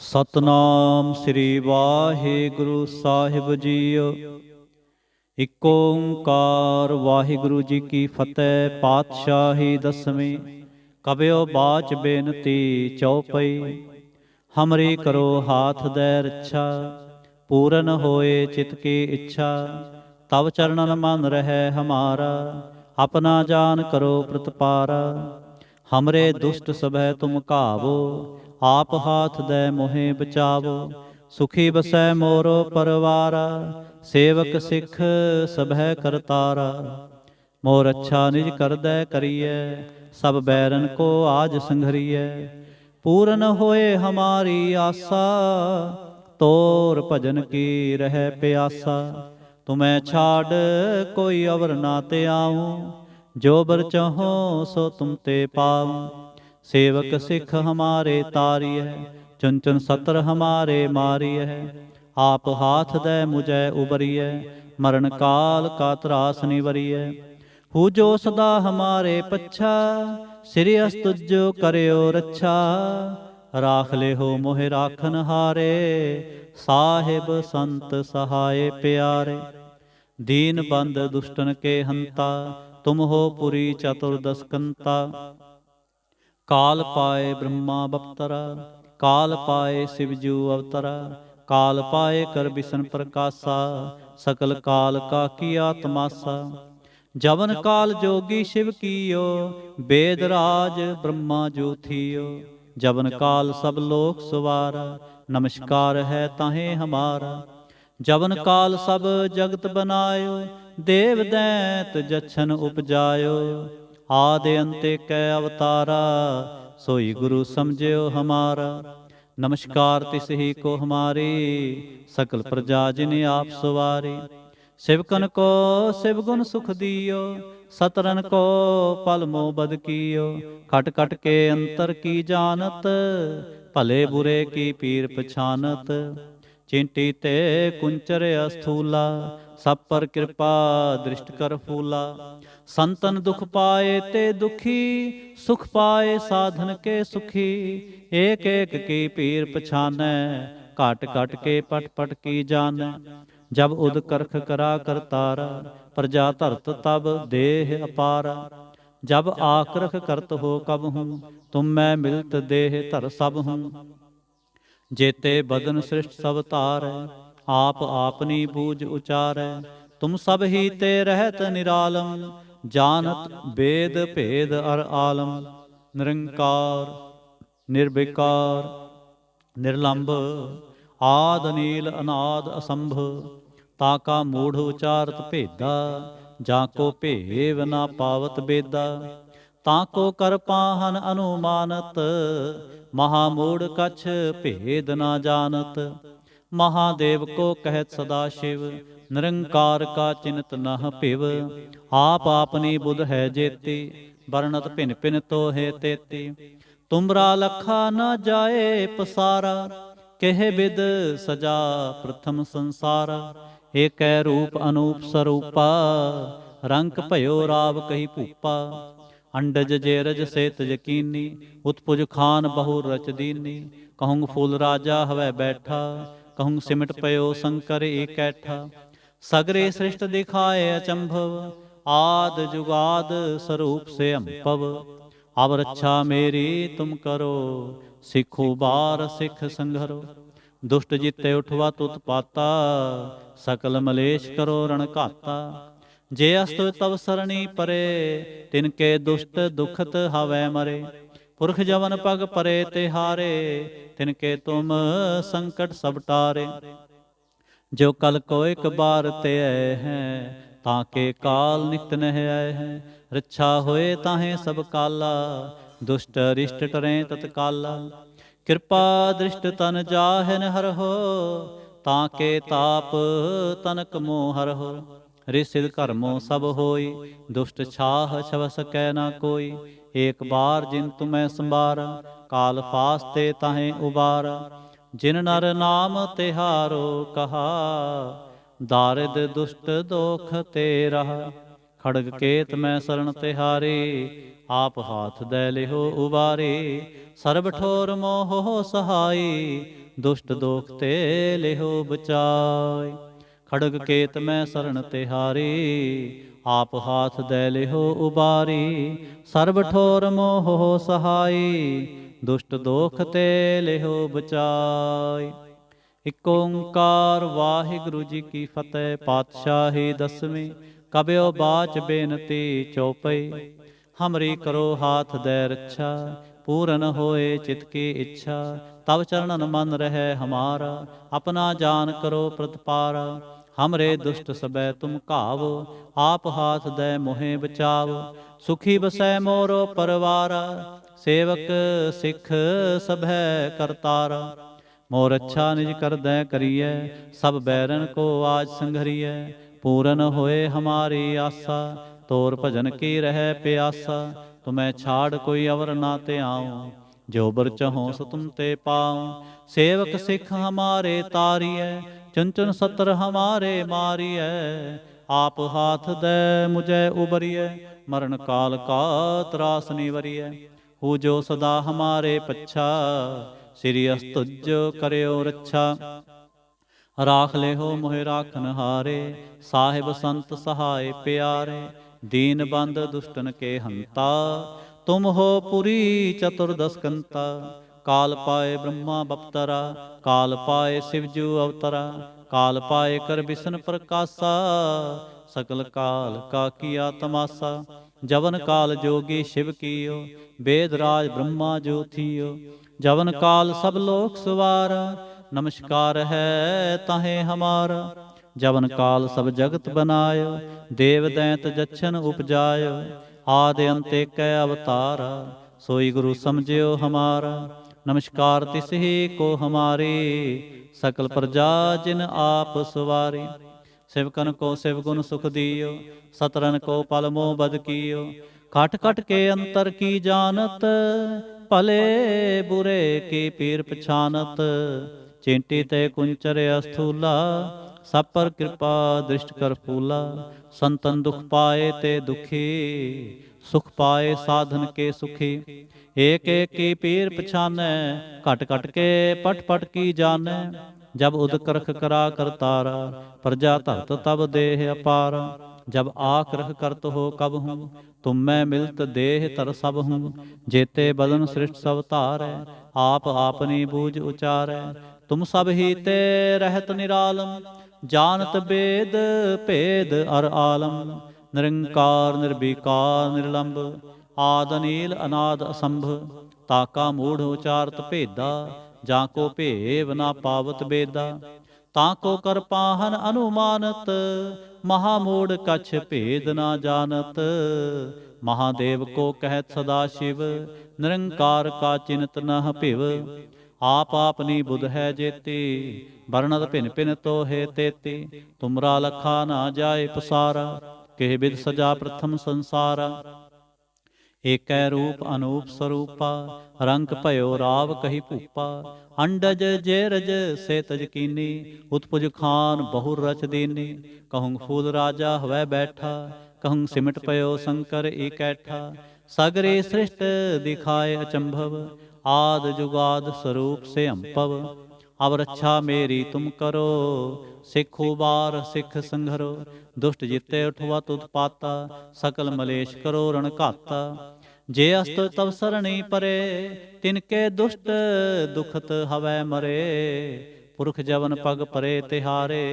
ਸਤਨਾਮ ਸ੍ਰੀ ਵਾਹਿਗੁਰੂ ਸਾਹਿਬ JIO. ਇਕ ਓੰਕਾਰ ਵਾਹਿਗੁਰੂ ਜੀ ਕੀ ਫਤਿਹ। ਪਾਤਸ਼ਾਹੀ ਦਸਵੀਂ। ਕਬਿਓ ਬਾਚ ਬੇਨਤੀ ਚਉਪਈ। ਹਮਰੀ ਕਰੋ ਹਾਥ ਦੈ ਰੱਛਾ। ਪੂਰਨ ਹੋਏ ਚਿਤ ਕੀ ਇੱਛਾ। ਤਵ ਚਰਨਨ ਮਨ ਰਹਿ ਹਮਾਰਾ। ਆਪਣਾ ਜਾਨ ਕਰੋ ਪ੍ਰਤਪਾਰਾ। ਹਮਰੇ ਦੁਸ਼ਟ ਸਭੈ ਤੁਮ ਘਾਵੋ। ਆਪ ਹਾਥ ਦੈ ਮੋਹਿ ਬਚਾਵੋ। ਸੁਖੀ ਬਸੈ ਮੋਰੋ ਪਰਵਾਰਾ। ਸੇਵਕ ਸਿੱਖ ਸਭੈ ਕਰਤਾਰਾ। ਮੋਰ ਅੱਛਾ ਨਿਜ ਕਰਦੈ ਕਰੀਐ। ਸਭ ਬੈਰਨ ਕੋ ਆਜ ਸੰਘਰੀਐ। ਪੂਰਨ ਹੋਏ ਹਮਾਰੀ ਆਸਾ। ਤੋਰ ਭਜਨ ਕੀ ਰਹਿ ਪਿਆਸਾ। ਤੁਮੈ ਛਾੜ ਕੋਈ ਅਵਰ ਨਾ ਤੇ ਆਊ। ਜੋ ਬਰ ਚਾਹੋ ਸੋ ਤੁਮ ਤੇ ਪਾਊ। ਸੇਵਕ ਸਿੱਖ ਹਮਾਰੇ ਤਾਰੀਐ। ਚੁਨ ਚੁਨ ਸਤਰ ਹਮਾਰੇ ਮਾਰੀਐ। ਆਪ ਹਾਥ ਦੈ ਮੁਝੈ ਉਬਰੀਐ। ਮਰਨ ਕਾਲ ਕਾ ਤਰਾਸ ਨਿਵਰੀਐ। ਹੂ ਜੋ ਸਦਾ ਹਮਾਰੇ ਪੱਛਾ। ਸ੍ਰੀ ਅਸ ਤੁਜੋ ਕਰਿਓ ਰੱਛਾ। ਰਾਖ ਲਿਹੋ ਮੋਹਿ ਰਾਖਨ ਹਾਰੇ। ਸਾਹਿਬ ਸੰਤ ਸਹਾਏ ਪਿਆਰੇ। ਦੀਨ ਬੰਦ ਦੁਸ਼ਟਨ ਕੇ ਹੰਤਾ। ਤੁਮ ਹੋ ਪੁਰੀ ਚਤੁਰਦਸ ਕੰਤਾ। ਕਾਲ ਪਾਏ ਬ੍ਰਹਮਾ ਬਪਤਰਾ। ਕਾਲ ਪਾਏ ਸਿਵਜੂ ਅਵਤਰਾ। ਕਾਲ ਪਾਏ ਕਰ ਬਿਸ਼ਨ ਪ੍ਰਕਾਸ਼ਾ। ਸਕਲ ਕਾਲ ਕਾ ਕੀਆ ਤਮਾਸਾ। ਜਵਨ ਕਾਲ ਜੋਗੀ ਸ਼ਿਵ ਕੀਓ। ਬੇਦ ਰਾਜ ਬ੍ਰਹਮਾ ਜੋ ਥੀਓ। ਜਵਨ ਕਾਲ ਸਭ ਲੋਕ ਸਵਾਰਾ। ਨਮਸਕਾਰ ਹੈ ਤਾਹੇ ਹਮਾਰਾ। ਜਵਨ ਕਾਲ ਸਭ ਜਗਤ ਬਨਾਇਓ। ਦੇਵ ਦੈਂਤ ਜਛਨ ਉਪਜਾਇਓ। ਆਦਿ ਅੰਤੇ ਕੈ ਅਵਤਾਰਾ। ਸੋਈ ਗੁਰੂ ਸਮਝਿਓ ਹਮਾਰਾ। ਨਮਸਕਾਰ ਤਿਸ ਹੀ ਕੋ ਹਮਾਰੀ। ਸਕਲ ਪ੍ਰਜਾ ਜਿਨ ਆਪ ਸਵਾਰੀ। ਸਿਵਕਨ ਕੋ ਸਿਵ ਗੁਣ ਸੁਖ ਦੀਓ। ਸਤਰਨ ਕੋ ਪਲ ਮੋਹ ਬਦ ਕੀਓ। ਖਟ ਖਟ ਕੇ ਅੰਤਰ ਕੀ ਜਾਨਤ। ਭਲੇ ਬੁਰੇ ਕੀ ਪੀਰ ਪਛਾਨਤ। ਚਿੰਟੀ ਤੇ ਕੁੰਚਰ ਅਸਥੂਲਾ। ਸਭ ਪਰ ਕਿਰਪਾ ਦ੍ਰਿਸ਼ਟ ਕਰ ਫੂਲਾ। ਸੰਤਨ ਦੁਖ ਪਾਏ ਤੇ ਦੁਖੀ। ਸੁਖ ਪਾਏ ਸਾਧਨ ਕੇ ਸੁਖੀ। ਏਕ ਏਕ ਕੀ ਪੀਰ ਪਛਾਨੈ। ਘਟ ਘਟ ਕੇ ਪਟ ਪਟ ਕੀ ਜਾਨੈ। ਜਬ ਉਦ ਕਰਖ ਕਰਾ ਕਰਤਾਰਾ। ਪ੍ਰਜਾ ਧਰਤ ਤਬ ਦੇਹ ਅਪਾਰਾ। ਜਬ ਆਕਰਖ ਕਰਤ ਹੋ ਕਬ ਹੂੰ। ਤੁਮ ਮੈਂ ਮਿਲਤ ਦੇਹ ਧਰ ਸਭ ਹੂੰ। ਜੇਤੇ ਬਦਨ ਸ੍ਰਿਸ਼ਟ ਸਭ ਧਾਰੈ। ਆਪ ਆਪਨੀ ਬੂਝ ਉਚਾਰੈ। ਤੁਮ ਸਭ ਹੀ ਤੇ ਰਹਿਤ ਨਿਰਾਲਮ। ਜਾਨਤ ਬੇਦ ਭੇਦ ਅਰ ਆਲਮ। ਨਿਰੰਕਾਰ ਨਿਰਵਿਕਾਰ ਨਿਰਲੰਭ। ਆਦ ਨੀਲ ਅਨਾਦ ਅਸੰਭ। ਤਾ ਕਾ ਮੂੜ ਉਚਾਰਤ ਭੇਦਾ। ਜਾ ਕੋ ਭੇਵ ਨਾ ਪਾਵਤ ਬੇਦਾ। ਤਾਂ ਕੋ ਕਰ ਪਾਹਨ ਅਨੁਮਾਨਤ। ਮਹਾਮੂੜ ਕਛ ਭੇਦ ਨਾ ਜਾਨਤ। ਮਹਾਦੇਵ ਕੋ ਕਹਿਤ ਸਦਾ ਸ਼ਿਵ। ਨਿਰੰਕਾਰ ਕਾ ਚਿੰਤ ਨਹ ਭਿਵ। ਆਪ ਆਪਨੀ ਬੁਧ ਹੈ ਜੇਤੀ। ਬਰਨਤ ਭਿਨ ਭਿਨ ਤੋਹੇ ਤੇਤੀ। ਤੁਮਰਾ ਲਖਾ ਨ ਜਾਏ ਪਸਾਰਾ। ਕਹਿ ਬਿਦ ਸਜਾ ਪ੍ਰਥਮ ਸੰਸਾਰਾ। ਏਕੈ ਰੂਪ ਅਨੂਪ ਸਰੂਪਾ। ਰੰਕ ਭਇਓ ਰਾਵ ਕਹੀ ਭੂਪਾ। ਅੰਡਜ ਜੇਰਜ ਸੇਤ ਯਕੀਨੀ। ਉਤਪੁਜ ਖਾਨ ਬਹੁ ਰਚ ਦੀਨੀ। ਕਹੁੰਗ ਫੂਲ ਰਾਜਾ ਹਵੈ ਬੈਠਾ। ਕਹੁੰਗ ਸਿਮਟ ਪਇਓ ਸ਼ੰਕਰ ਏਕੈਠਾ। ਸਗਰੇ ਸ੍ਰਿਸ਼ਟ ਦਿਖਾਏ ਅਚੰਭਵ। ਆਦ ਜੁਗਾਦ ਸਰੂਪ ਸੇ ਅੰਭਵ। ਅਬ ਰੱਛਾ ਮੇਰੀ ਤੁਮ ਕਰੋ। ਸਿੱਖੋ ਬਾਰ ਸਿੱਖ ਸੰਘਰੋ। ਦੁਸ਼ਟ ਜਿਤੇ ਉਠਵਾ ਤੁਤ ਪਾਤਾ। ਸਕਲ ਮਲੇਸ਼ ਕਰੋ ਰਣ ਘਾਤਾ। ਜੇ ਅਸਤੁ ਤਵ ਸਰਣੀ ਪਰੇ। ਤਿਨ ਕੇ ਦੁਸ਼ਟ ਦੁਖਤ ਹਵੈ ਮਰੇ। ਪੁਰਖ ਜਵਨ ਪਗ ਪਰੇ ਤੇ ਹਾਰੇ। ਤਿਨ ਕੇ ਤੁਮ ਸੰਕਟ ਸਭ ਟਾਰੇ। ਜੋ ਕਲ ਕੋ ਇਕ ਬਾਰ ਤੇ ਆਏ ਹੈ। ਤਾਂ ਕੇ ਕਾਲ ਨਿਕਟ ਨਹਿ ਆਏ ਹੈ। ਰੱਛਾ ਹੋਏ ਤਾਹੇ ਸਭ ਕਾਲਾ। ਦੁਸ਼ਟ ਅਰਿਸ਼ਟ ਟਰੈ ਤਤਕਾਲਾ। ਕਿਰਪਾ ਦ੍ਰਿਸ਼ਟ ਤਨ ਜਾਹਿਨ ਹਰਹੁ। ਤਾਂ ਕੇ ਤਾਪ ਤਨਕ ਮੋਹ ਹਰਹੁ। ਰਿਸਿਦ ਕਰਮੋ ਸਭ ਹੋਈ। ਦੁਸ਼ਟ ਛਾਹ ਛਵ ਸਕੈ ਨਾ ਕੋਈ। ਏਕ ਬਾਰ ਜਿਨ ਤੁਮੈ ਸੰਭਾਰਾ। ਕਾਲ ਫਾਸਤੇ ਤਾਹੇ ਉਬਾਰਾ। ਜਿਨ ਨਰ ਨਾਮ ਤਿਹਾਰੋ ਕਹਾ। ਦਾਰਿਦ ਦੁਸ਼ਟ ਦੋਖ ਤੇ ਰਹਾ। ਖੜਗ ਕੇਤ ਮੈਂ ਸਰਣ ਤਿਹਾਰੀ। ਆਪ ਹਾਥ ਦੈ ਲਿਹੋ ਉਬਾਰੀ। ਸਰਬ ਠੋਰ ਮੋਹ ਸਹਾਈ। ਦੁਸ਼ਟ ਦੋਖ ਤੇ ਲਿਹੋ ਬਚਾਏ। ਖੜਗ ਕੇਤ ਮੈਂ ਸਰਣ ਤਿਹਾਰੀ, ਆਪ ਹਾਥ ਦੈ ਲਿਹੋ ਉਬਾਰੀ। ਸਰਬ ਠੋਰ ਮੋਹ ਸਹਾਈ, ਦੁਸ਼ਟ ਦੋਖ ਤੇ ਲਿਹੋ ਬਚਾਈ। ਇਕ ਓੰਕਾਰ ਵਾਹਿਗੁਰੂ ਜੀ ਕੀ ਫਤਿਹ। ਪਾਤਸ਼ਾਹੀ ਦਸਵੀਂ ਕਬਿਓ ਬਾਚ ਬੇਨਤੀ ਚੌਪਈ। ਹਮਰੀ ਕਰੋ ਹਾਥ ਦੈ ਰੱਛਾ, ਪੂਰਨ ਹੋਏ ਚਿਤ ਕੀ ਇੱਛਾ। ਤਬ ਚਰਨਨ ਮਨ ਰਹਿ ਹਮਾਰਾ, ਆਪਣਾ ਜਾਨ ਕਰੋ ਪ੍ਰਤਪਾਰਾ। ਹਮਰੇ ਦੁਸ਼ਟ ਸਬੈ ਤੁਮ ਘਾਵੋ, ਆਪ ਹਾਥ ਦੈ ਮੋਹਿ ਬਚਾਵੋ। ਸੁਖੀ ਬਸੈ ਮੋਰੋ ਪਰਵਾਰਾ, ਸੇਵਕ ਸਿੱਖ ਸਭੈ ਕਰਤਾਰਾ। ਮੋਰ ਅੱਛਾ ਨਿਜ ਕਰਦੈ ਕਰੀਐ, ਸਭ ਬੈਰਨ ਕੋ ਆਜ ਸੰਘਰੀਐ। ਪੂਰਨ ਹੋਏ ਹਮਾਰੀ ਆਸਾ, ਤੋਰ ਭਜਨ ਕੀ ਰਹਿ ਪਿਆਸਾ। ਤੁਮੈ ਛਾੜ ਕੋਈ ਅਵਰ ਨਾ ਧਿਆਉ, ਜੋ ਬਰ ਚਹੋ ਸੋ ਤੁਮ ਤੇ ਪਾਉ। ਸੇਵਕ ਸਿੱਖ ਹਮਾਰੇ ਤਾਰੀਐ, ਚੁਨ ਚੁਨ ਸਤਰ ਹਮਾਰੇ ਮਾਰੀਐ। ਆਪ ਹਾਥ ਦੈ ਮੁਝੈ ਉਬਰੀਐ, ਮਰਨ ਕਾਲ ਕਾ ਤਰਾਸ ਨਿਵਰੀਐ। ਹੂ ਜੋ ਸਦਾ ਹਮਾਰੇ ਪੱਛਾ, ਸ੍ਰੀ ਅਸਤੁਜ ਕਰਿਓ ਰੱਛਾ। ਰਾਖ ਲਿਹੋ ਮੋਹਿ ਰਾਖਨ ਹਾਰੇ, ਸਾਹਿਬ ਸੰਤ ਸਹਾਇ ਪਿਆਰੇ। ਦੀਨ ਬੰਦ ਦੁਸ਼ਟਨ ਕੇ ਹੰਤਾ, ਤੁਮ ਹੋ ਪੁਰੀ ਚਤੁਰਦਸ ਕੰਤਾ। ਕਾਲ ਪਾਏ ਬ੍ਰਹਮਾ ਬਪਤਰਾ, ਕਾਲ ਪਾਏ ਸਿਵਜੂ ਅਵਤਰਾ। ਕਾਲ ਪਾਏ ਕਰ ਬਿਸ਼ਨ ਪ੍ਰਕਾਸ਼ਾ, ਸਕਲ ਕਾਲ ਕਾ ਕੀਆ ਤਮਾਸਾ। ਜਵਨ ਕਾਲ ਜੋਗੀ शिव कीयो, वेद राज ब्रह्मा जो थियो। जवन काल सब लोक सवारा, नमस्कार है ताहे हमारा। जवन काल सब जगत बनायो, देव दैंत जच्छन उपजायो। आदि अंत कै अवतारा, सोई गुरु समझियो हमारा। नमस्कार तिस ही को हमारी, सकल प्रजा जिन आप सवारी। सिवकन को शिव गुण सुख दियो, सतरन को पल मोह बद कियो। खट खट के अंतर की जानत, भले बुरे की पीर पछानत। चेंटी ते कुंचर अस्थूला, सब पर कृपा दृष्ट कर फूला। संतन दुख पाए ते दुखी, सुख पाए साधन के सुखी। एक एक की पीर पछानै, घट घट के पट पट की जानै। जब उद करख करा करतारा, प्रजा धरत तब देह अपारा। जब आख रख करत हो कब हूँ, तुम मैं मिलत देह तर सब हूँ। जेते बदन सृष्ट सब धारै, आप आपनी बूझ उचारै। तुम सब ही ते रहत निरालम, जानत बेद भेद अर आलम। निरंकार निर्विकार निर्लंब, आद अनील अनाद असंभ। ताका मूढ़ उचारत भेदा, जाको भेव ना पावत बेदा। ताको कर पाहन अनुमानत, महामूढ़ कछ भेद ना जानत। महादेव को कहत सदा शिव, निरंकार का चिन्त नह भिव। आप आपनी बुध है जेती, वर्णत भिन भिन तो है तेती। तुमरा लखा ना जाए पसारा, केह बिद सजा प्रथम संसारा। एकै रूप अनूप स्वरूपा, रंग भयो राव कही भूपा। अंडज जेरज से तज कीनी, उत्पुज खान बहुर रच दीनी। कहूँ फूल राजा हवै बैठा, कहूँ सिमट पयो शंकर इकैठा। सगरे सृष्ट दिखाए अचंभव, आद जुगाद स्वरूप से अंपव। अब रक्षा मेरी तुम करो, सिख उबार सिख संघरो। दुष्ट जिते उठवत उत्पाता, सकल मलेश करो रण घाता। जे अस्त तव सरणी परे, तिनके दुष्ट दुखत हवै मरे। पुरख जवन पग परे तिहारे,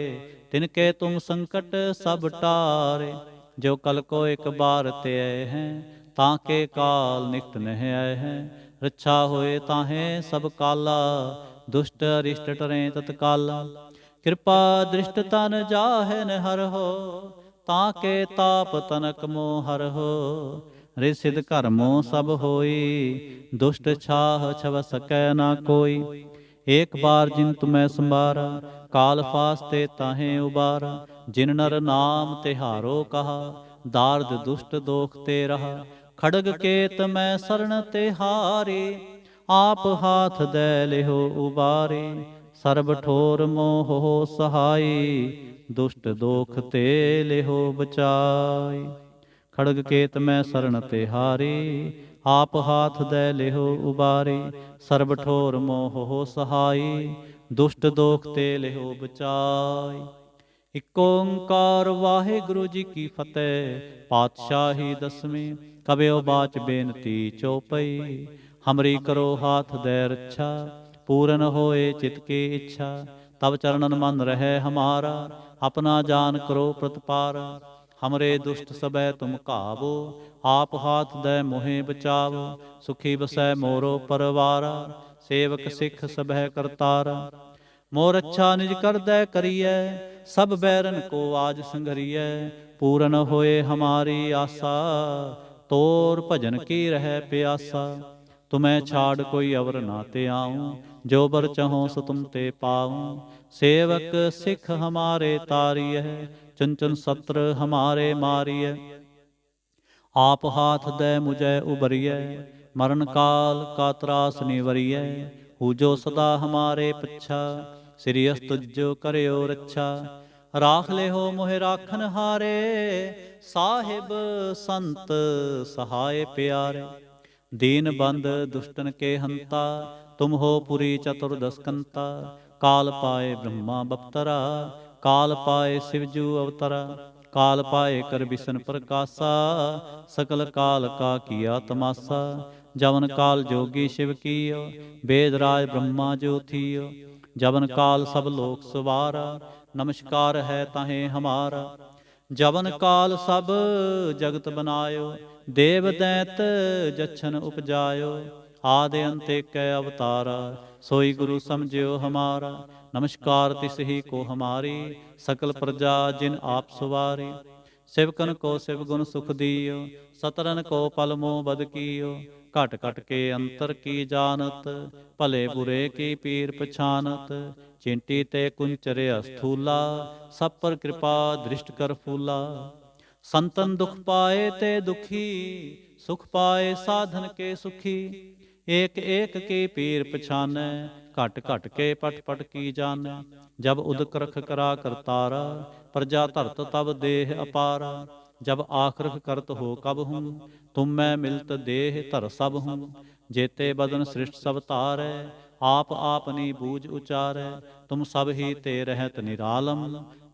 तिनके तुम संकट सब टारे। जो कल को एक बार ते आए हैं, ताके काल निकट नह आए हैं। रक्षा होए ताहे सब काला, दुष्ट अरिष्ट टरें तत्काला। कृपा दृष्ट तन जाहन हर हो, ताके ताप तनक मोह हर हो। रिसिद घरमो सब होई, दुष्ट छाह छव सकै ना कोई। एक बार जिन तुम्हें संभारा, काल फास्ते ताहें उबारा। जिन नर नाम तिहारो कहा, दार्द दुष्ट दोख ते रहा। खड़ग केत मैं शरण तिहारी, आप हाथ दे लिहो उबारी। सर्ब ठोर मोह हो सहाई, दुष्ट दोख ते लिहो बचाई। खड़ग केत मैं शरण तिहारी, आप हाथ दे लिहो उबारे। सर्ब ठोर मोह हो सहाय, दुष्ट दोख ते लिहो बचाई। इक ओंकार वाहिगुरु जी की फतेह, पातशाही दसवीं। कबयो बाच बेनती चौपई, हमरी करो हाथ दे रक्षा। पूरन होए चित की इच्छा, तब चरणन मन रहे हमारा। अपना जान करो प्रतिपारा, हमरे दुष्ट सबे तुम काबो। आप हाथ दे मोहे बचावो, सुखी बसै मोरो परवारा। सेवक सिख सबह करतारा, मोर अच्छा निज कर दै करिए। सब बैरन को आज संघरिए, पूरन होए हमारी आशा। तोर भजन की रह प्यासा, तुम्हें छाड़ कोई अवर ना ते आऊं। जो बर चहो सो तुम ते पाऊं। सेवक सिख हमारे तारिय, चुन चुन सत्र हमारे मारिय। आप हाथ दे मुझे उबरिय, मरण काल का त्रास निवरिय। हूजो सदा हमारे पच्छा, सिरियस तुझो करयो रक्षा। राख ले हो मोहे राखन हारे, साहिब संत सहाय प्यारे। दीन बंद दुष्टन के हंता, तुम हो पुरी चतुर्दशकंता। काल पाए ब्रह्मा बप्तरा, काल पाए शिवजू अवतरा। काल पाए कर बिसन प्रकाशा, सकल काल का किया तमाशा। जवन काल जोगी शिव कियो, वेदराज ब्रह्मा जो थियो। जवन काल सब लोक सवारा, नमस्कार है ताहे हमारा। जवन काल सब जगत बनायो, देव दैत जछन उपजायो। आदि अंत कै अवतारा, सोई गुरु समझियो हमारा। नमस्कार तिस ही को हमारी, सकल प्रजा जिन आप सवारी। सिवकन को शिव गुण सुख दियो, सतरन को पल मोह बद कियो। घट घट के अंतर की जानत, भले बुरे की पीर पछानत। चिंटी ते कुंचरे अस्थूला, सब पर कृपा दृष्ट कर फूला। संतन दुख पाए ते दुखी, सुख पाए साधन के सुखी। एक एक की पीर पछानै, घट घट के पट पट की जानै। जब उदक रख करा करतारा, प्रजा धरत तब देह अपारा। जब आखरख करत हो कब हूँ, तुम मैं मिलत देह धर सब हूँ। जेते बदन सृष्ट सब तारै, आप आपनी बूझ उचारै। तुम सब ही ते रहत निरालम,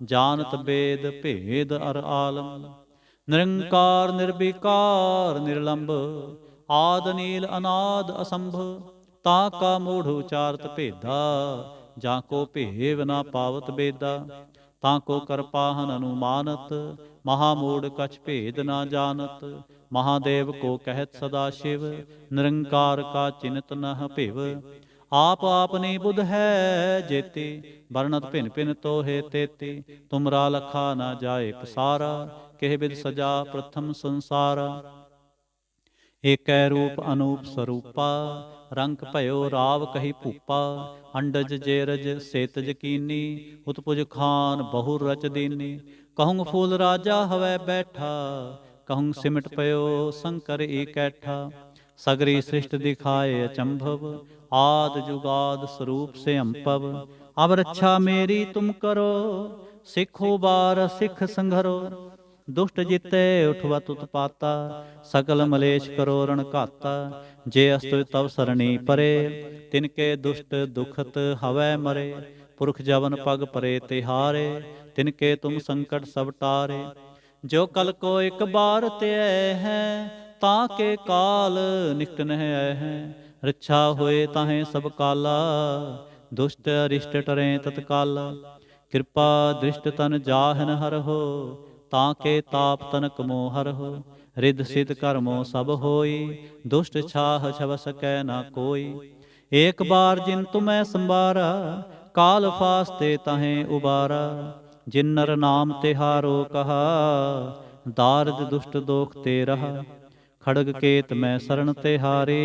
जानत वेद भेद अर आलम। निरंकार निर्विकार निर्लंब, आद नील अनाद असंभ। ताका मूढ़ उचारत भेदा, जाको भेव ना पावत बेदा। ताको कर पाहन अनुमानत, महामूढ़ कछ भेद ना जानत। महादेव को कहत सदा शिव, निरंकार का चिन्हत नह भिव। आप आपनी बुध है जेती, वर्णत भिन भिन तो हे तेती। तुमरा लखा ना जाए पसारा, केह बिद सजा प्रथम संसारा। एकै रूप अनूप स्वरूपा, रंग भयो राव कही भूपा। अंडज जेरज सेतज कीनी, उत्पुज खान बहु रच दीनी। कहूँ फूल राजा हवै बैठा, कहूँ सिमट पयो शंकर इकैठा। सगरी सृष्ट दिखाए अचंभव, आद जुगाद स्वरूप से अंपव। अब रक्षा मेरी तुम करो, सिखो बार सिख संघरो। दुष्ट जिते उठवत उत्पाता, सकल मलेश करो रण घाता। जे अस्तु तव सरणी परे, तिनके दुष्ट दुखत हवै मरे। पुरख जवन पग परे तिहारे, तिनके तुम संकट सब टारे। जो कल को एक बार त्यय है, ताके काल निकट नह है। रक्षा होए ताहे सब काला, दुष्ट अरिष्ट टरें तत्काला। कृपा दृष्ट तन जाहन हर हो, ताके ताप तनक मोहर हो। रिद सिद्ध कर्मो सब होई, दुष्ट छाह छव सकै ना कोई। एक बार जिन तुम्हें संबारा, काल फास्ते तहें उबारा। जिन नर नाम तिहारो कहा, दारद दुष्ट दोख ते रहा। खड़ग केत मैं शरण तिहारे,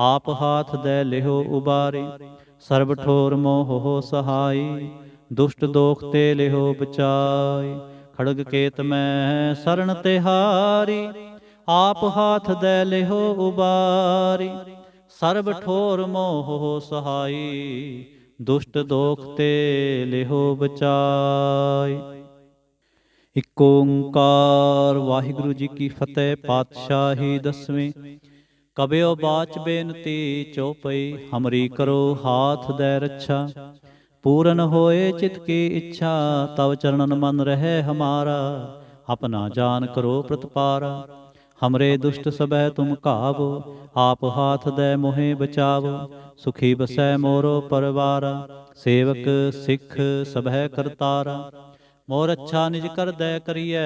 आप हाथ दे लिहो उबारे। सर्ब ठोर मोह हो सहाय, दुष्ट दोख ते लिहो बचाय। खड़ग केत मैं शरण तिहारी, आप हाथ दे लिहो उबारी। सर्ब ठोर मोह हो सहाय, दुष्ट दोख ते लिहो बचाय। इक ओंकार वाहिगुरु जी की फतेह। पातशाही दसवीं। ਕਬਿਓ ਬਾਚ ਬੇਨਤੀ ਚਉਪਈ, ਹਮਰੀ ਕਰੋ ਹਾਥ ਦੈ ਰੱਛਾ। पूरन होए चित की इच्छा, तव चरणन मन रहे हमारा। अपना जान करो प्रतिपारा, हमरे दुष्ट सबह तुम कावो। आप हाथ दे मोहे बचावो, सुखी बसै मोरो परवारा। सेवक सिख सबह करतारा, मोर अच्छा निज कर दे करिए।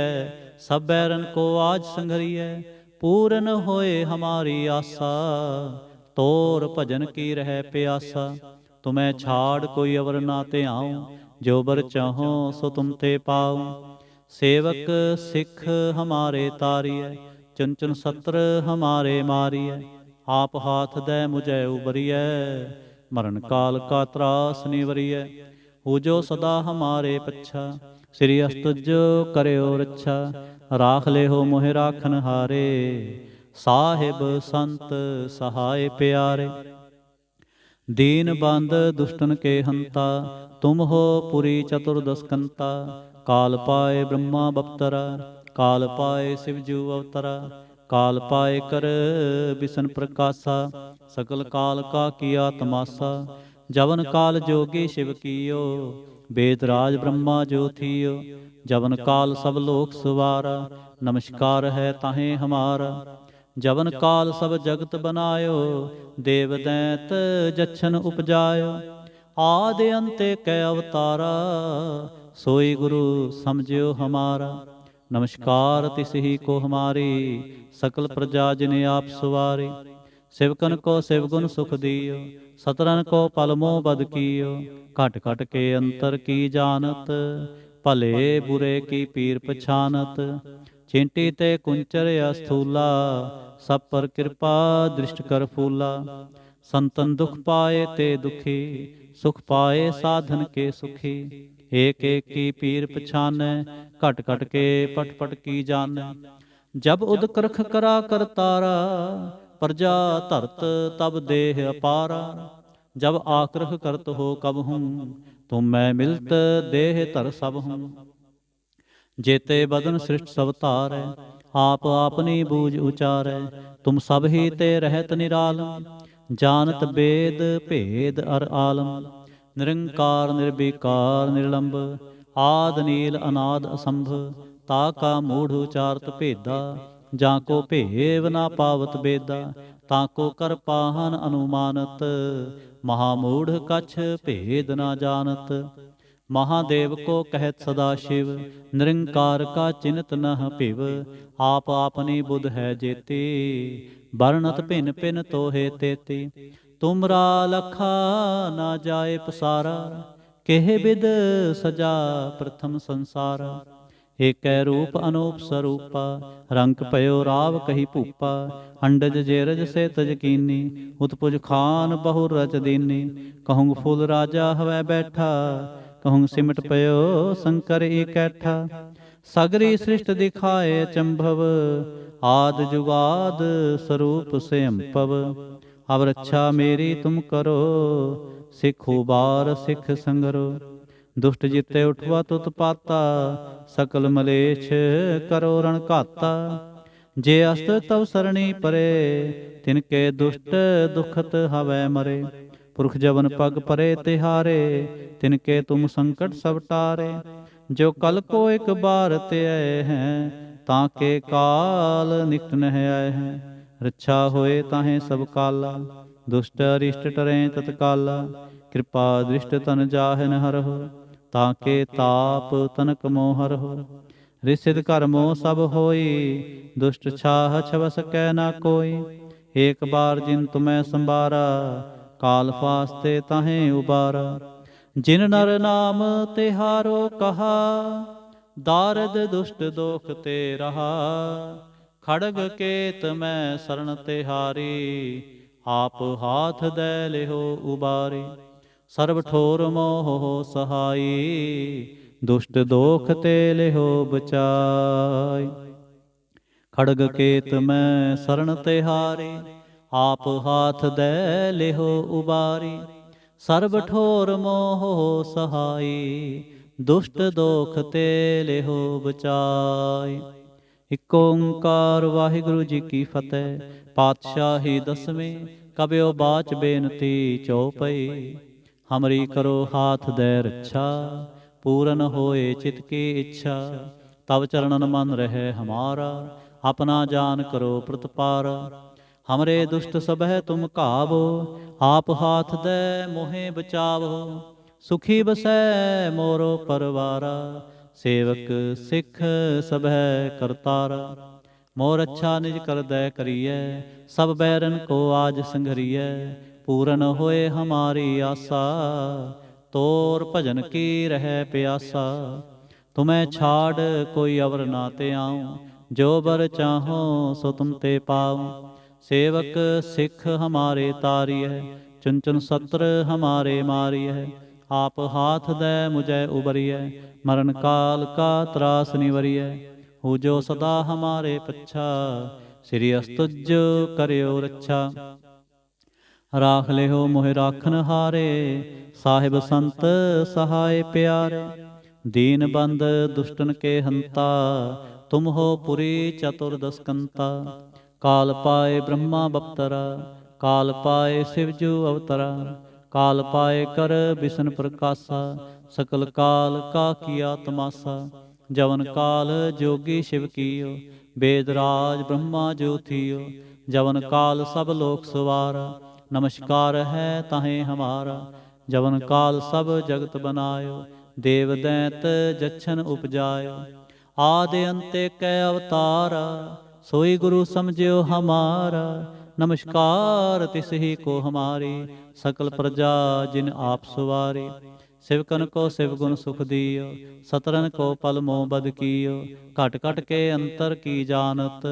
सब बैरन को आज संघरिए, पूरन होए हमारी आशा। तोर भजन की रह प्यासा, तुम्हें छाड़ कोई अवर ना ते आऊँ। जो बर चाहो सो तुम ते पाऊँ। सेवक सिख हमारे तारिय, चुन चुन सत्र हमारे मारिय। आप हाथ दे मुझे उबरिय, मरण काल का त्रास निवरिय। पूजो सदा हमारे पच्छा, श्री अस्तुजो करयो रच्छा। राख ले हो मोहि राखन हारे, साहिब संत सहाय प्यारे। दीन बंद दुष्टन के हंता, तुम हो पुरी चतुर्दशकंता। काल पाए ब्रह्मा बप्तरा, काल पाए शिवजू अवतरा। काल पाए कर बिसन प्रकाशा, सकल काल का किया तमाशा। जवन काल जोगी शिव कियो, वेद राज ब्रह्मा जो थियो। जवन काल सब लोक सवारा, नमस्कार है ताहे हमारा। जवन काल सब जगत बनायो, देव दैत जछन उपजायो। आदि अंते कै अवतारा, सोई गुरु समझियो हमारा। नमस्कार तिस ही को हमारी, सकल प्रजा जिने आप सवारी। शिवकन को शिवगुण सुख दियो, सतरन को पलमो बद कियो। घट घट के अंतर की जानत, भले बुरे की पीर पछानत। चेंटी ते कुंचर अस्थूला, सब पर कृपा दृष्ट कर फूला। संतन दुख पाए ते दुखी, सुख पाए साधन के सुखी। एक एक की पीर पछाने, घट घट के पट पट की जाने। जब उद करख करा कर तारा, प्रजा धरत तब देह अपारा। जब आक्रख करत हो कब हूँ, तुम मैं मिलत देह धर सब हूँ। जेते बदन सृष्ट सब तारै, आप आपनी बूझ उचारै। तुम सब ही ते रहत निरालम, जानत वेद भेद अर आलम। निरंकार निर्विकार निर्लंब, आद नील अनाद असंभ। ताका मूढ़ उचारत भेदा, जाको भेव ना पावत बेदा। ताको कर पाहन अनुमानत, महामूढ़ कछ भेद ना जानत। महादेव को कहत सदा शिव, निरंकार का चिन्हत नह पिव। आप आपनी बुध है जेती, वर्णत भिन भिन तोहे तेती। तुमरा लखा ना जाए पसारा, केह बिद सजा प्रथम संसारा। एक रूप अनूप स्वरूपा, रंग पयो राव कही भूपा। अंडज जेरज से तज कीनी, उत्पुज खान बहु रच दीनी। कहूँ फूल राजा हवै बैठा, कहूँ सिमट पयो शंकर इकैठा। सगरी सृष्ट दिखाए चंभव, आद जुगाद स्वरूप से पव। अब रक्षा मेरी तुम करो, सिख उबार सिख संगरो। दुष्ट जिते उठवा तुत पाता, सकल मलेच्छ करो रण घाता। जे अस्त तव सरणी परे, तिनके दुष्ट दुखत हवै मरे। पुरख जवन पग परे तिहारे, तिनके तुम संकट सब टारे। जो कल को एक बार ते आए हैं, ताके काल निकट नह आए हैं। रक्षा होए ताहे सब काला, दुष्ट अरिष्ट टरें तत्काला। कृपा दृष्ट तन जाहन हरहो, ताके ताप तनक मोहर हो। रिसिद कर्मो सब होई, दुष्ट छाह छवस कै ना कोई। एक बार जिन तुम्हें संबारा, काल फास्ते ताहें उबारा। जिन नर नाम तिहारो कहा, दारद दुष्ट दोख ते रहा। खड़ग केत मैं शरण तिहारी, आप हाथ दे लिहो उबारी। सर्व ठोर मोह सहाई, दुष्ट दोख ते लिहो बचाई। खड़ग केत मैं शरण तिहारी, आप हाथ दे लिहो उबारी। सर्व ठोर मोह सहाई, दुष्ट दोख ते लिहो बचाई। ਇਕ ਓੰਕਾਰ ਵਾਹਿਗੁਰੂ ਜੀ ਕੀ ਫਤਿਹ। ਪਾਤਸ਼ਾਹੀ ਦਸਵੇਂ ਕਬਿਓ ਬਾਚ ਬੇਨਤੀ ਚਉਪਈ। ਹਮਰੀ ਕਰੋ ਹਾਥ ਦੈ ਰੱਛਾ, ਪੂਰਨ ਹੋਏ ਚਿਤ ਕੀ ਇੱਛਾ। ਤਵ ਚਰਨਨ ਮਨ ਰਹਿ ਹਮਾਰਾ, ਆਪਣਾ ਜਾਨ ਕਰੋ ਪ੍ਰਤਪਾਰਾ। ਹਮਰੇ ਦੁਸ਼ਟ ਸਭੈ ਤੁਮ ਘਾਵੋ, ਆਪ ਹਾਥ ਦੈ ਮੋਹਿ ਬਚਾਵੋ। ਸੁਖੀ ਬਸੈ ਮੋਰੋ ਪਰਵਾਰਾ, ਸੇਵਕ ਸਿੱਖ ਸਭੈ ਕਰਤਾਰਾ। ਮੋਰ ਅੱਛਾ ਨਿਜ ਕਰਦੈ ਕਰੀਐ, ਸਭ ਬੈਰਨ ਕੋ ਆਜ ਸੰਘਰੀਐ। ਪੂਰਨ ਹੋਏ ਹਮਾਰੀ ਆਸਾ, ਤੋਰ ਭਜਨ ਕੀ ਰਹਿ ਪਿਆਸਾ। ਤੁਮੈ ਛਾੜ ਕੋਈ ਅਵਰ ਨਾ ਤੇ ਆਉ, ਜੋ ਬਰ ਚਾਹੋ ਸੋ ਤੁਮ ਤੇ ਪਾਉ। ਸੇਵਕ ਸਿੱਖ ਹਮਾਰੇ ਤਾਰੀਐ, ਚੁਨ ਚੁਨ ਸਤਰ ਹਮਾਰੇ ਮਾਰੀਐ। ਆਪ ਹਾਥ ਦੈ ਮੁਝੈ ਉਬਰੀਐ, ਮਰਨ ਕਾਲ ਕਾ ਤਰਾਸ ਨਿਵਰੀਐ। ਹੋ ਜੋ ਸਦਾ ਹਮਾਰੇ ਪੱਛਾ, ਸ੍ਰੀ ਅਸਤੁਜ ਕਰਿਓ ਰੱਛਾ। ਰਾਖ ਲਿਓ ਮੋਹਿ ਰਾਖਨ ਹਾਰੇ, ਸਾਹਿਬ ਸੰਤ ਸਹਾਇ ਪਿਆਰੇ। ਦੀਨ ਬੰਦ ਦੁਸ਼ਟਨ ਕੇ ਹੰਤਾ, ਤੁਮ ਹੋ ਪੁਰੀ ਚਤੁਰਦਸ ਕੰਤਾ। ਕਾਲ ਪਾਏ ਬ੍ਰਹਮਾ ਬਪਤਰਾ, ਕਾਲ ਪਾਏ ਸਿਵਜੂ ਅਵਤਰਾ। ਕਾਲ ਪਾਏ ਕਰ ਬਿਸ਼ਨ ਪ੍ਰਕਾਸ਼ਾ, ਸਕਲ ਕਾਲ ਕਾ ਕੀਆ ਤਮਾਸਾ। ਜਵਨ ਕਾਲ ਜੋਗੀ ਸ਼ਿਵ ਕੀਓ, ਵੇਦ ਰਾਜ ਬ੍ਰਹਮਾ ਜੋ ਥੀਓ। ਜਵਨ ਕਾਲ ਸਭ ਲੋਕ ਸਵਾਰਾ, ਨਮਸਕਾਰ ਹੈ ਤਾਹੇ ਹਮਾਰਾ। ਜਵਨ ਕਾਲ ਸਭ ਜਗਤ ਬਨਾਇਓ, ਦੇਵ ਦੈਂਤ ਜਛਨ ਉਪਜਾਇਓ। ਆਦਿ ਅੰਤੇ ਕੈ ਅਵਤਾਰਾ, सोई गुरु समझियो हमारा। नमस्कार तिस ही को हमारी, सकल प्रजा जिन आप सुवारी। सिवकन को सिव गुण सुख दियो, सतरन को पल मोह बद कियो। घट घट के अंतर की जानत,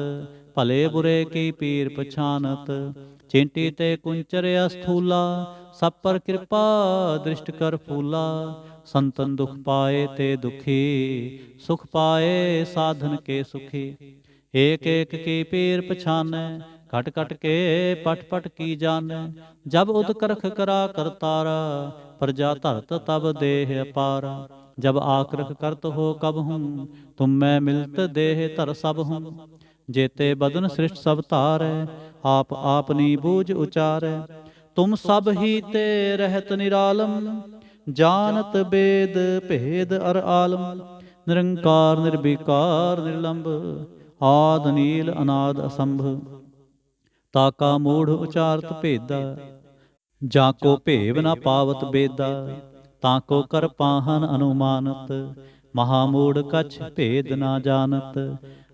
भले बुरे की पीर पछानत। चेंटी ते कुंचर अस्थूला, सब पर कृपा दृष्ट कर फूला। संतन दुख पाए ते दुखी, सुख पाए साधन के सुखी। एक एक की पीर पछानै, घट घट के पट पट की जानै। जब उद करख करा करतारा, प्रजा धरत तब देह अपारा। जब आक्रख करत हो कब हूँ, तुम मैं मिलत देह धर सब हूँ। जेते बदन सृष्ट सब धारै, आप आपनी बूझ उचारै। तुम सब ही ते रहत निरालम, जानत वेद भेद अर आलम। निरंकार निर्विकार निर्लंब, आद नील अनाद असंभ। ताका मूढ़ उचारत भेदा, जाको भेव न पावत बेदा। ताको कर पाहन अनुमानत, महामूढ़ कछ भेद न जानत।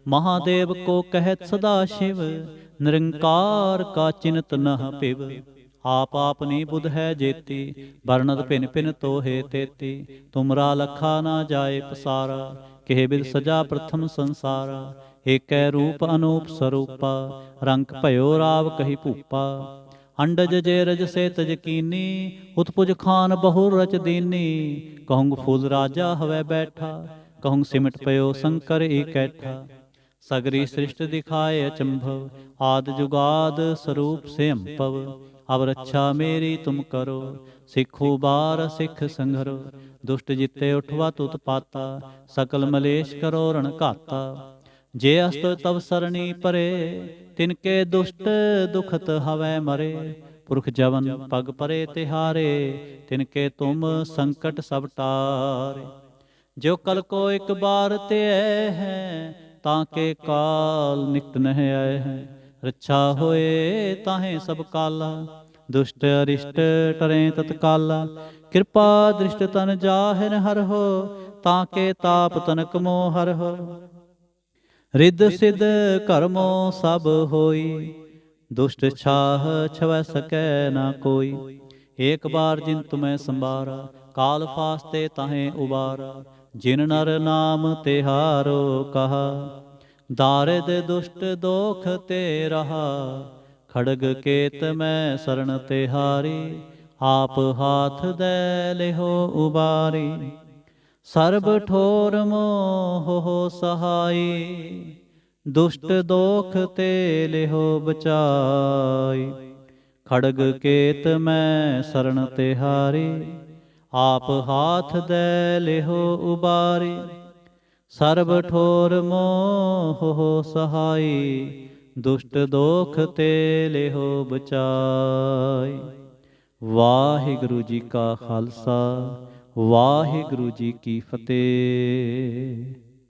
महादेव को कहत सदा शिव, निरंकार का चिन्हत नह पिव। आप आपनी बुध है जेती, वर्णत भिन भिन तोहे तेती। तुमरा लखा ना जाए पसारा, केह बिद सजा प्रथम संसारा। ਏਕੈ ਰੂਪ ਅਨੂਪ ਸਰੂਪਾ, ਰੰਗ ਭਇਓ ਰਾਵ ਕਹੀ ਭੂਪਾ। ਅੰਡਜ ਜੇ ਰਜ ਸੇ ਤਜ ਕੀਨੀ, ਉਤਪੁਜ ਖਾਨ ਬਹੁ ਰਚ ਦੀਨੀ। ਕਹੁੰਗ ਫੂਲ ਰਾਜਾ ਹਵੈ ਬੈਠਾ, ਕਹੁੰਗ ਸਿਮਟ ਪਇਓ ਸ਼ੰਕਰ ਇਕੈਠਾ। ਸਗਰੀ ਸ੍ਰਿਸ਼ਟ ਦਿਖਾਏ ਅਚੰਭਵ, ਆਦ ਜੁਗਾਦ ਸਰੂਪ ਸਿਅੰਭਵ। ਅਬ ਰੱਛਾ ਮੇਰੀ ਤੁਮ ਕਰੋ, ਸਿੱਖੋ ਬਾਰ ਸਿੱਖ ਸੰਘਰੋ। ਦੁਸ਼ਟ ਜਿੱਤੇ ਉਠਵਾ ਤੁਤ ਪਾਤਾ, ਸਕਲ ਮਲੇਸ਼ ਕਰੋ ਰਣ ਘਾਤਾ। जे अस्त तव सरणी परे, तिनके दुष्ट दुखत हवै मरे। पुरख जवन पग परे तिहारे, तिनके तुम संकट सब टारे। जो कल को एक बार ते है, ताके काल निकट नह आए हैं। रक्षा होए ताहे सब काला, दुष्ट अरिष्ट टरे तत्काला। कृपा दृष्ट तन जाहिर हर हो, ताके ताप तनक मोह हर हो। रिद सिद्ध कर्मो सब होई, दुष्ट छाह छवै सकै ना कोई। एक बार जिन तुम्हें संबारा, काल फास्ते ताहे उबारा। जिन नर नाम तिहारो कहा, दारिद दुष्ट दोख ते रहा। खड़ग केत मैं शरण तिहारी, आप हाथ दे लिहो उबारी। ਸਰਬ ਠੋਰ ਮੋਹ ਸਹਾਈ, ਦੁਸ਼ਟ ਦੋਖ ਤੇ ਲਿਹੋ ਬਚਾਈ। ਖੜਗ ਕੇਤ ਮੈਂ ਸਰਣ ਤਿਹਾਰੀ, ਆਪ ਹਾਥ ਦੈ ਲਿਹੋ ਉਬਾਰੀ। ਸਰਬ ਠੋਰ ਮੋਹ ਸਹਾਈ, ਦੁਸ਼ਟ ਦੋਖ ਤੇ ਲਿਹੋ ਬਚਾਈ। ਵਾਹਿਗੁਰੂ ਜੀ ਕਾ ਖਾਲਸਾ, ਵਾਹਿਗੁਰੂ ਜੀ ਕੀ ਫਤਿਹ।